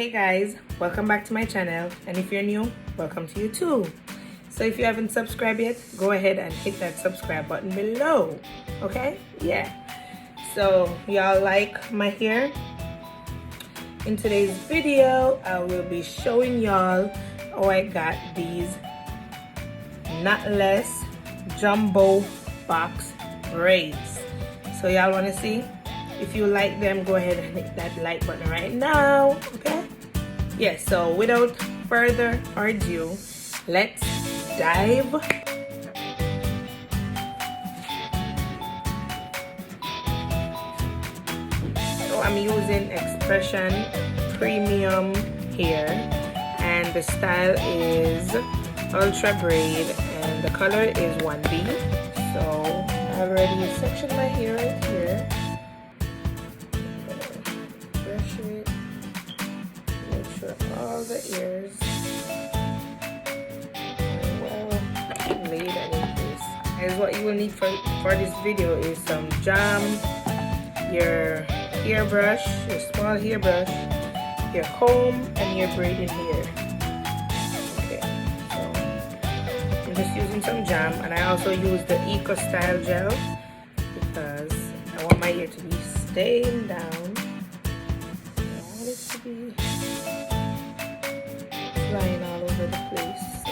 Hey guys, welcome back to my channel, and if you're new, welcome to you too. So if you haven't subscribed yet, go ahead and hit that subscribe button below. Okay? Yeah. So y'all like my hair? In today's video, I will be showing y'all how I got these Knotless jumbo box braids. So y'all want to see? If you like them, go ahead and hit that like button right now. Okay? Yeah, so without further ado, let's dive. So I'm using X-Pression premium hair, and the style is ultra braid, and the color is 1B. So I already sectioned my hair right here. Brush it, make sure all the ears are well laid and in place. And what you will need for this video is some jam, your hairbrush, your small hairbrush, your comb, and your braiding hair. Okay, so I'm just using some jam, and I also use the Eco Style gel because I want my hair to be staying down. I want it to be flying all over the place. So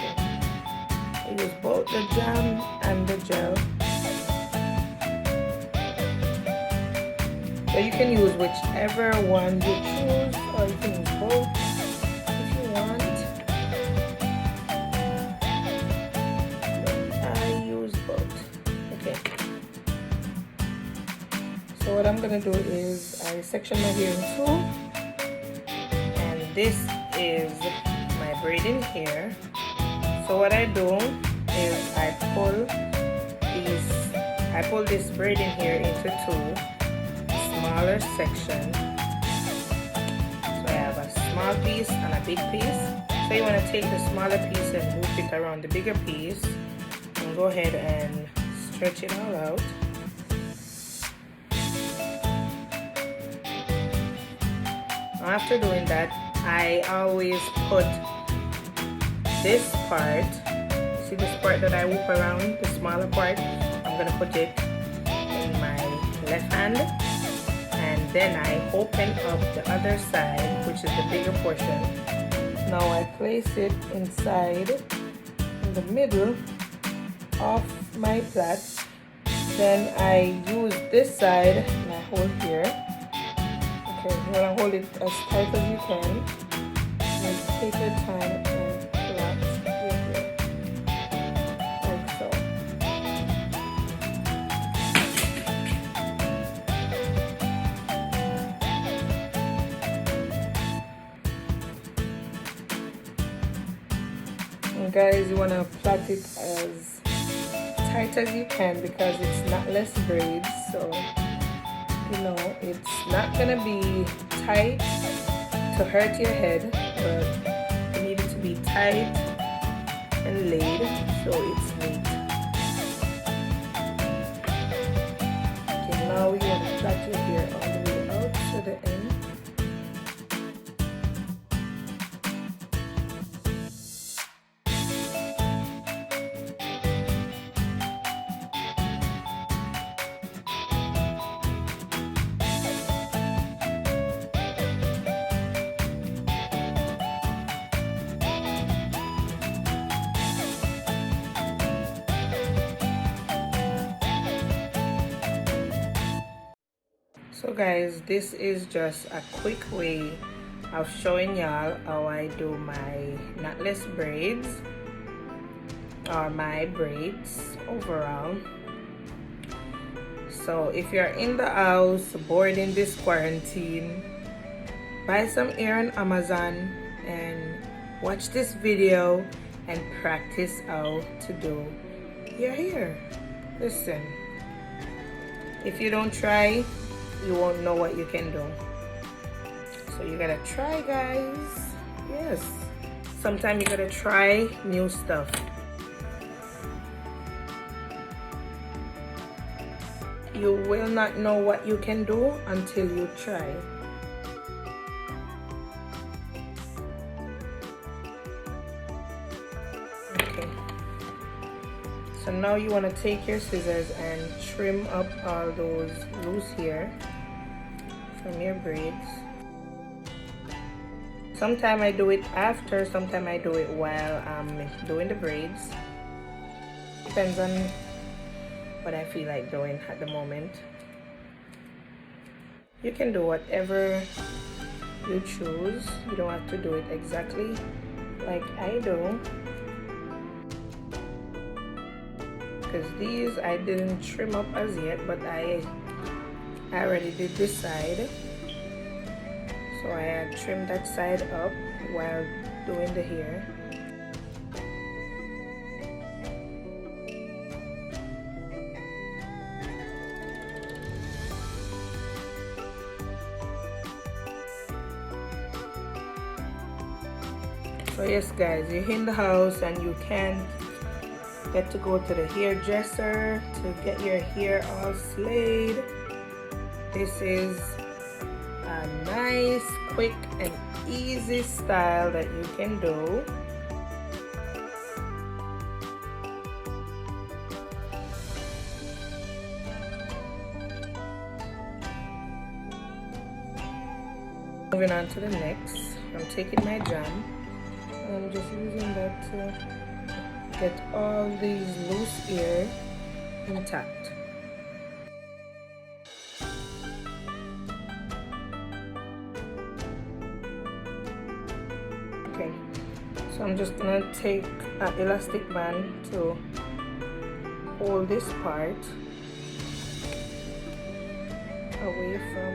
I use both the jam and the gel. So you can use whichever one you choose, or you can use both if you want. I use both. Okay. So what I'm gonna do is I section my hair in two, and this is my braiding hair. So what I do is I pull this braiding hair into two smaller section. So I have a small piece and a big piece. So you want to take the smaller piece and move it around the bigger piece, and go ahead and stretch it all out. After doing that, I always put this part, see this part that I whoop around, the smaller part, I'm going to put it in my left hand, and then I open up the other side, which is the bigger portion. Now I place it inside, in the middle of my plait. Then I use this side and I hold here. Okay, you want to hold it as tight as you can, and take your time and plait your hair, like so. And guys, you want to plait it as tight as you can because it's knotless braids, so you know it's not gonna be tight to hurt your head, but you need it to be tight and laid so it's neat. Okay, now we want to plait your hair all the way out to the end. So guys, this is just a quick way of showing y'all how I do my knotless braids, or my braids overall. So if you're in the house bored in this quarantine, buy some hair on Amazon and watch this video and practice how to do your hair. Listen, if you don't try, you won't know what you can do. So you gotta try, guys. Yes, sometimes you gotta try new stuff. You will not know what you can do until you try. So now you want to take your scissors and trim up all those loose hair from your braids. Sometimes I do it after, sometimes I do it while I'm doing the braids. Depends on what I feel like doing at the moment. You can do whatever you choose. You don't have to do it exactly like I do. Because these I didn't trim up as yet, but I already did this side. So I had trimmed that side up while doing the hair. So yes guys, you're in the house and you can't get to go to the hairdresser to get your hair all slayed. This is a nice, quick and easy style that you can do. Moving on to the next, I'm taking my jam. I'm just using that to get all these loose hair intact. Okay, so I'm just gonna take an elastic band to hold this part away from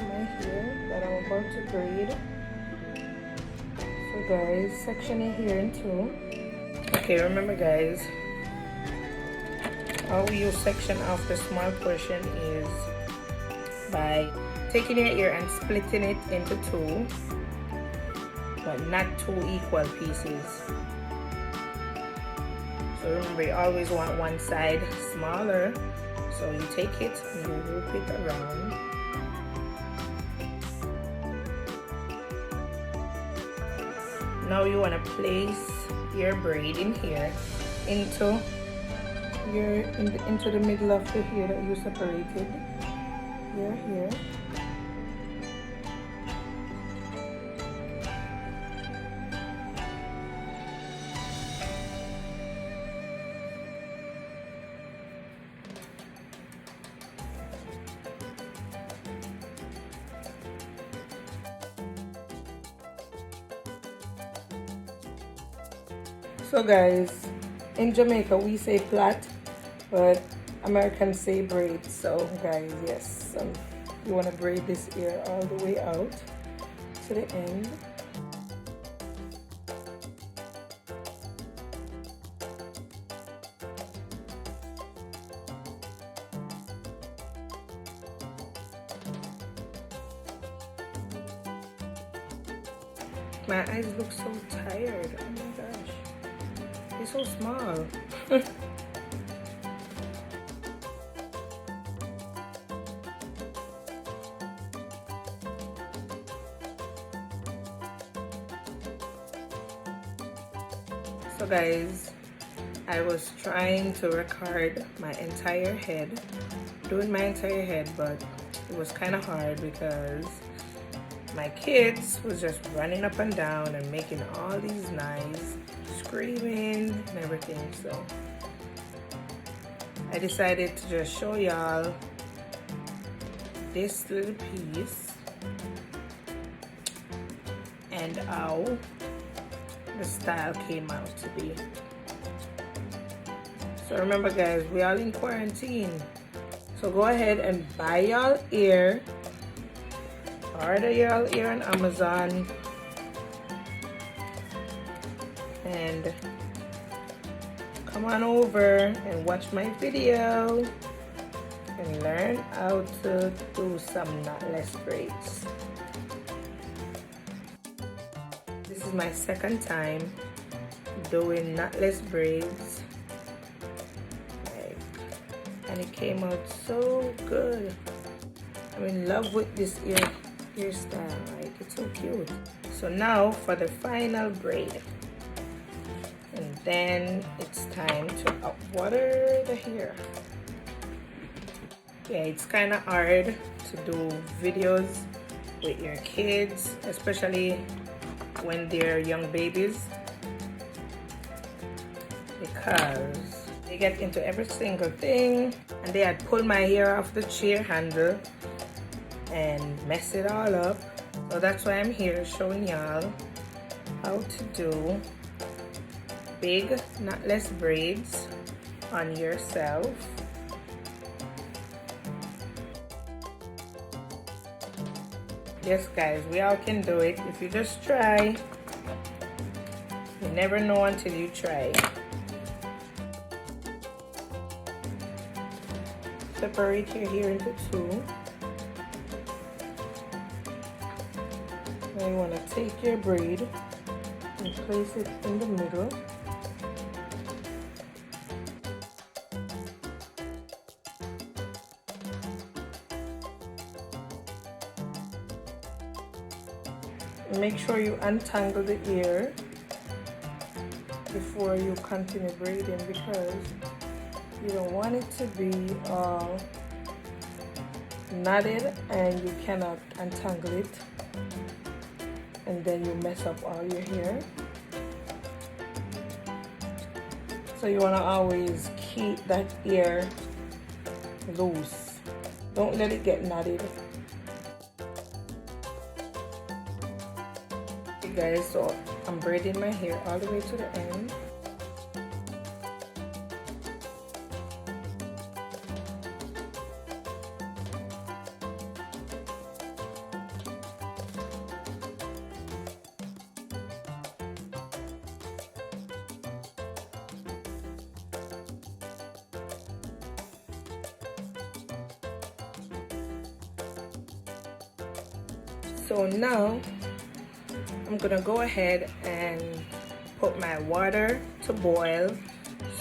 my hair that I'm about to braid. So guys, section your hair in two. Okay, remember guys, how you section off the small portion is by taking your hair and splitting it into two, but not two equal pieces. So remember, you always want one side smaller, so you take it and you loop it around. Now you want to place your braid in here into the middle of the hair that you separated. Here. So guys, in Jamaica we say plait, but Americans say braids. So guys, yes, you want to braid this ear all the way out to the end. My eyes look so tired. Oh my gosh. They're so small. So guys, I was trying to record my entire head, doing my entire head, but it was kind of hard because my kids was just running up and down and making all these noise, screaming and everything. So I decided to just show y'all this little piece and how the style came out to be. So remember guys, we all in quarantine, so go ahead and buy y'all ear, order y'all ear on Amazon, and come on over and watch my video and learn how to do some knotless braids. This is my second time doing knotless braids, and it came out so good. I'm in love with this hairstyle, like it's so cute. So now for the final braid, and Then it's time to water the hair. Yeah, it's kind of hard to do videos with your kids, especially when they're young babies, because they get into every single thing, and they had pulled my hair off the chair handle and mess it all up. So that's why I'm here showing y'all how to do big knotless braids on yourself. Yes guys, we all can do it if you just try. You never know until you try. Separate your hair into two. Now you want to take your braid and place it in the middle. Make sure you untangle the ear before you continue braiding, because you don't want it to be all knotted and you cannot untangle it, and then you mess up all your hair. So you want to always keep that ear loose. Don't let it get knotted. Okay guys, so I'm braiding my hair all the way to the end. So now I'm gonna go ahead and put my water to boil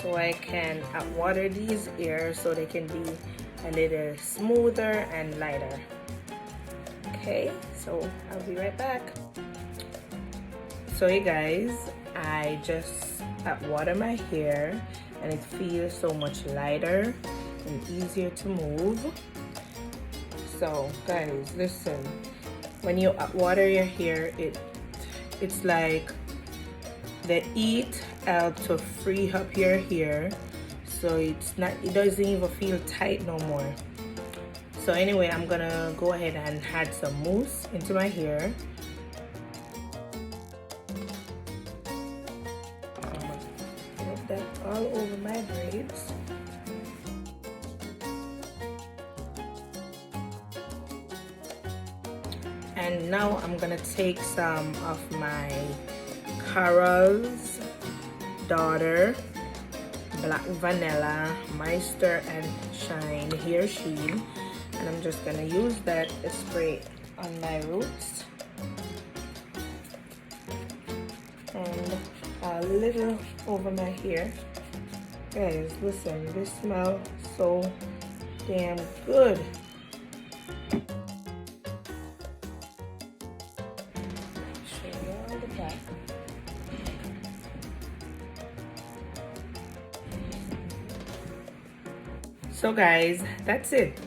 so I can water these ears so they can be a little smoother and lighter. Okay, so I'll be right back. So hey guys, I just water my hair and it feels so much lighter and easier to move. So guys, listen, when you water your hair, it's like the heat helps to free up your hair, so it doesn't even feel tight no more. So anyway, I'm gonna go ahead and add some mousse into my hair. Put that all over my braids. And now I'm gonna take some of my Carol's Daughter Black Vanilla Meister and Shine Hair Sheen, and I'm just gonna use that to spray on my roots and a little over my hair. Guys, listen, this smells so damn good. So guys, that's it.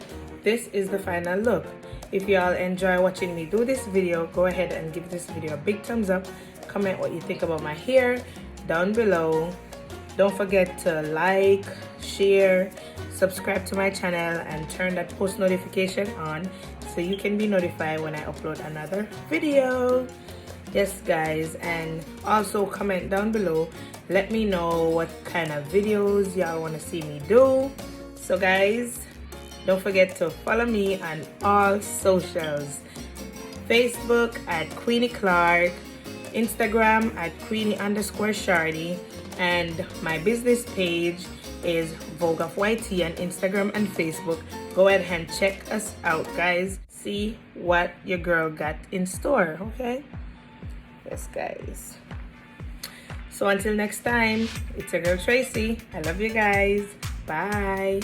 This is the final look. If y'all enjoy watching me do this video, go ahead and give this video a big thumbs up. Comment what you think about my hair down below. Don't forget to like, share, subscribe to my channel, and turn that post notification on so you can be notified when I upload another video. Yes guys, and also comment down below. Let me know what kind of videos y'all want to see me do. So guys, don't forget to follow me on all socials. Facebook at Queenie Clark, Instagram at Queenie_Shardy, and my business page is Vogue of YT on Instagram and Facebook. Go ahead and check us out guys. See what your girl got in store, okay? Yes guys. So until next time, it's your girl Tracy. I love you guys. Bye.